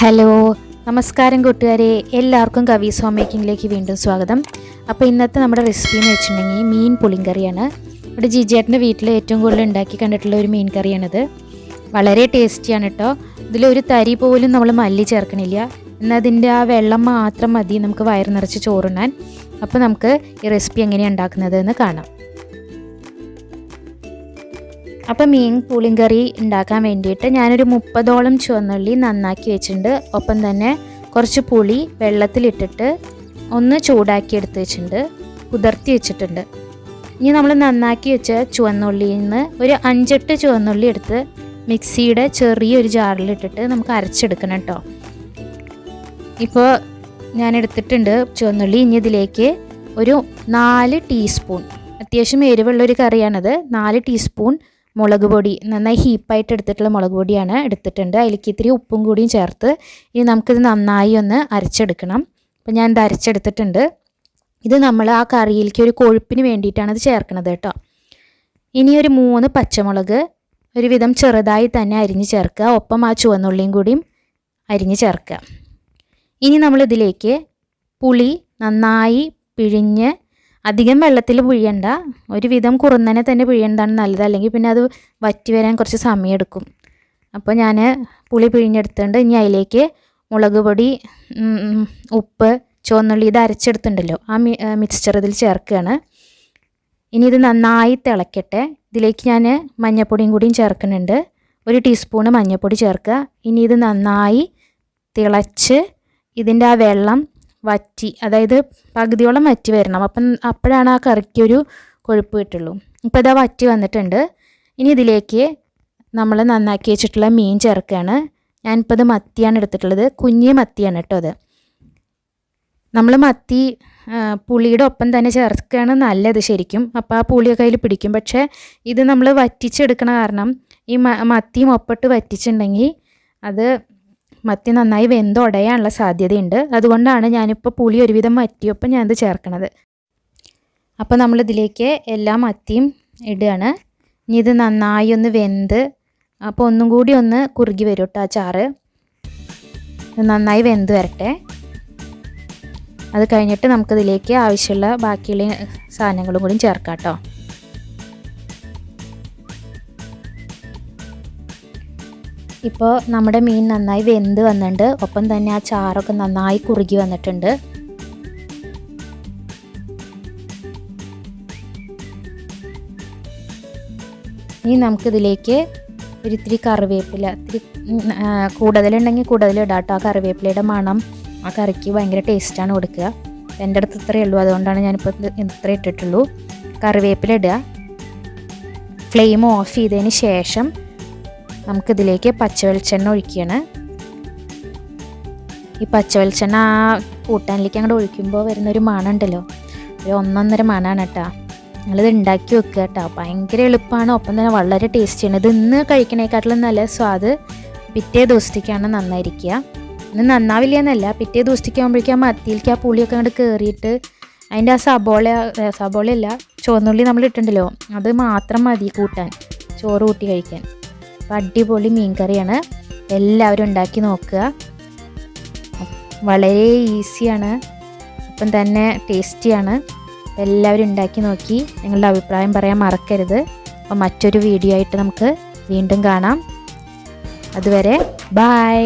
Hello നമസ്കാരം കൂട്ടുകാരെ, എല്ലാവർക്കും കവീസ് ഹോം മേക്കിങ്ങിലേക്ക് വീണ്ടും സ്വാഗതം. അപ്പോൾ ഇന്നത്തെ നമ്മുടെ റെസിപ്പി എന്ന് വെച്ചിട്ടുണ്ടെങ്കിൽ മീൻ പുളിങ്കറിയാണ്. ഇവിടെ ജിജേട്ടൻ്റെ വീട്ടിൽ ഏറ്റവും കൂടുതൽ ഉണ്ടാക്കി കണ്ടിട്ടുള്ള ഒരു മീൻ കറിയാണിത്. വളരെ ടേസ്റ്റിയാണ് കേട്ടോ. ഇതിലൊരു തരി പോലും നമ്മൾ മല്ലി ചേർക്കണില്ല. എന്നാൽ അതിൻ്റെ ആ വെള്ളം മാത്രം മതി നമുക്ക് വയറ് നിറച്ച് ചോറുണ്ണാൻ. അപ്പോൾ നമുക്ക് ഈ റെസിപ്പി എങ്ങനെയാണ് ഉണ്ടാക്കുന്നത് എന്ന് കാണാം. അപ്പോൾ മീൻ പുളിങ്കറി ഉണ്ടാക്കാൻ വേണ്ടിയിട്ട് ഞാനൊരു 30ഓളം ചുവന്നുള്ളി നന്നാക്കി വെച്ചിട്ടുണ്ട്. ഒപ്പം തന്നെ കുറച്ച് പുളി വെള്ളത്തിലിട്ടിട്ട് ഒന്ന് ചൂടാക്കി എടുത്ത് വെച്ചിട്ടുണ്ട്, കുതിർത്തി വെച്ചിട്ടുണ്ട്. ഇനി നമ്മൾ നന്നാക്കി വെച്ച ചുവന്നുള്ളിയിൽ നിന്ന് ഒരു 5-8 ചുവന്നുള്ളി എടുത്ത് മിക്സിയുടെ ചെറിയൊരു ജാറിലിട്ടിട്ട് നമുക്ക് അരച്ചെടുക്കണം കേട്ടോ. ഇപ്പോൾ ഞാൻ എടുത്തിട്ടുണ്ട് ചുവന്നുള്ളി. ഇനി ഇതിലേക്ക് ഒരു 4 ടീസ്പൂൺ, അത്യാവശ്യം എരിവുള്ളൊരു കറിയാണത്, 4 ടീസ്പൂൺ മുളക് പൊടി, നന്നായി ഹീപ്പായിട്ട് എടുത്തിട്ടുള്ള മുളക് പൊടിയാണ് എടുത്തിട്ടുണ്ട്. അതിലേക്ക് ഇത്തിരി ഉപ്പും കൂടിയും ചേർത്ത് ഇനി നമുക്കിത് നന്നായി ഒന്ന് അരച്ചെടുക്കണം. അപ്പോൾ ഞാൻ ഇത് അരച്ചെടുത്തിട്ടുണ്ട്. ഇത് നമ്മൾ ആ കറിയിലേക്ക് ഒരു കൊഴുപ്പിന് വേണ്ടിയിട്ടാണ് ഇത് ചേർക്കുന്നത് കേട്ടോ. ഇനി ഒരു 3 പച്ചമുളക് ഒരുവിധം ചെറുതായി തന്നെ അരിഞ്ഞ് ചേർക്കുക. ഒപ്പം ആ ചുവന്നുള്ളിയും കൂടിയും അരിഞ്ഞ് ചേർക്കുക. ഇനി നമ്മളിതിലേക്ക് പുളി നന്നായി പിഴിഞ്ഞ്, അധികം വെള്ളത്തിൽ പിഴിയണ്ട, ഒരുവിധം കുറുന്നനെ തന്നെ പിഴിയേണ്ടതാണ് നല്ലത്, അല്ലെങ്കിൽ പിന്നെ അത് വറ്റി വരാൻ കുറച്ച് സമയമെടുക്കും. അപ്പോൾ ഞാൻ പുളി പിഴിഞ്ഞെടുത്തിട്ടുണ്ട്. ഇനി അതിലേക്ക് മുളക് പൊടി, ഉപ്പ്, ചുവന്നുള്ളി ഇത് അരച്ചെടുത്തിട്ടുണ്ടല്ലോ ആ മിക്സ്ചർ ഇതിൽ ചേർക്കുകയാണ്. ഇനി ഇത് നന്നായി തിളക്കട്ടെ. ഇതിലേക്ക് ഞാൻ മഞ്ഞൾപ്പൊടിയും കൂടിയും ചേർക്കുന്നുണ്ട്. 1 ടീസ്പൂണ് മഞ്ഞൾപ്പൊടി ചേർക്കുക. ഇനി ഇത് നന്നായി തിളച്ച് ഇതിൻ്റെ ആ വെള്ളം വറ്റി, അതായത് പകുതിയോളം വറ്റി വരണം. അപ്പോഴാണ് ആ കറിക്കൊരു കൊഴുപ്പ് കിട്ടുള്ളൂ. ഇപ്പോൾ ഇതാ വറ്റി വന്നിട്ടുണ്ട്. ഇനി ഇതിലേക്ക് നമ്മൾ നന്നാക്കി വെച്ചിട്ടുള്ള മീൻ ചേർക്കുകയാണ്. ഞാനിപ്പോൾ ഇത് മത്തിയാണ് എടുത്തിട്ടുള്ളത്, കുഞ്ഞ് മത്തിയാണ് കേട്ടോ. അത് നമ്മൾ മത്തി പുളിയുടെ ഒപ്പം തന്നെ ചേർക്കുകയാണ് നല്ലത് ശരിക്കും. അപ്പോൾ ആ പുളിയൊക്കെ അതിൽ പിടിക്കും. പക്ഷേ ഇത് നമ്മൾ വറ്റിച്ചെടുക്കണ കാരണം ഈ മത്തിയും ഒപ്പിട്ട് വറ്റിച്ചിട്ടുണ്ടെങ്കിൽ അത് മത്തി നന്നായി വെന്തുടയാനുള്ള സാധ്യതയുണ്ട്. അതുകൊണ്ടാണ് ഞാനിപ്പോൾ പുളി ഒരുവിധം വറ്റിയപ്പോൾ ഞാനത് ചേർക്കണത്. അപ്പോൾ നമ്മളിതിലേക്ക് എല്ലാ മത്തിയും ഇടുകയാണ്. ഇനി ഇത് നന്നായി ഒന്ന് വെന്ത്, അപ്പോൾ ഒന്നും കൂടി ഒന്ന് കുറുകി വരും കേട്ടോ ആ ചാറ്. നന്നായി വെന്ത് വരട്ടെ. അത് കഴിഞ്ഞിട്ട് നമുക്കിതിലേക്ക് ആവശ്യമുള്ള ബാക്കിയുള്ള സാധനങ്ങളും കൂടി ചേർക്കാം കേട്ടോ. ഇപ്പോൾ നമ്മുടെ മീൻ നന്നായി വെന്ത് വന്നിട്ടുണ്ട്. ഒപ്പം തന്നെ ആ ചാറൊക്കെ നന്നായി കുറുകി വന്നിട്ടുണ്ട്. ഇനി നമുക്കിതിലേക്ക് ഒരിത്തിരി കറിവേപ്പില, ഇത്തിരി കൂടുതലുണ്ടെങ്കിൽ കൂടുതൽ ഇടാം കേട്ടോ. ആ കറിവേപ്പിലയുടെ മണം ആ കറിക്ക് ഭയങ്കര ടേസ്റ്റാണ് കൊടുക്കുക. എൻ്റെ അടുത്ത് ഇത്രയേ ഉള്ളൂ, അതുകൊണ്ടാണ് ഞാനിപ്പോൾ ഇത്ര ഇട്ടിട്ടുള്ളൂ. കറിവേപ്പില ഇടുക. ഫ്ലെയിം ഓഫ് ചെയ്തതിന് ശേഷം നമുക്കിതിലേക്ക് പച്ചവെളിച്ചെണ്ണ ഒഴിക്കുകയാണ്. ഈ പച്ചവെളിച്ചെണ്ണ ആ കൂട്ടാനിലേക്ക് അങ്ങോട്ട് ഒഴിക്കുമ്പോൾ വരുന്നൊരു മണം ഉണ്ടല്ലോ, ഒരു 1-1.5 മണമാണ് കേട്ടോ. നിങ്ങളിത് ഉണ്ടാക്കി വെക്കുക കേട്ടോ. ഭയങ്കര എളുപ്പമാണ്, ഒപ്പം തന്നെ വളരെ ടേസ്റ്റിയാണ്. ഇത് ഇന്ന് കഴിക്കണേക്കാട്ടിലും നല്ല സ്വാദ് പിറ്റേ ദിവസത്തേക്കാണ് നന്നായിരിക്കുക. ഇന്ന് നന്നാവില്ല എന്നല്ല, പിറ്റേ ദിവസത്തേക്ക് ആകുമ്പോഴേക്കും ആ മത്തിയിലേക്ക് ആ പുളിയൊക്കെ അങ്ങോട്ട് കയറിയിട്ട് അതിൻ്റെ ആ സബോളയല്ല ചുവന്നുള്ളി നമ്മൾ ഇട്ടുണ്ടല്ലോ, അത് മാത്രം മതി കൂട്ടാൻ, ചോറ് കൂട്ടി കഴിക്കാൻ. അപ്പോൾ അടിപൊളി മീൻ കറിയാണ്. എല്ലാവരും ഉണ്ടാക്കി നോക്കുക. വളരെ ഈസിയാണ്, ഒപ്പം തന്നെ ടേസ്റ്റിയാണ്. എല്ലാവരും ഉണ്ടാക്കി നോക്കി നിങ്ങളുടെ അഭിപ്രായം പറയാൻ മറക്കരുത്. അപ്പോൾ മറ്റൊരു വീഡിയോ ആയിട്ട് നമുക്ക് വീണ്ടും കാണാം. അതുവരെ ബൈ.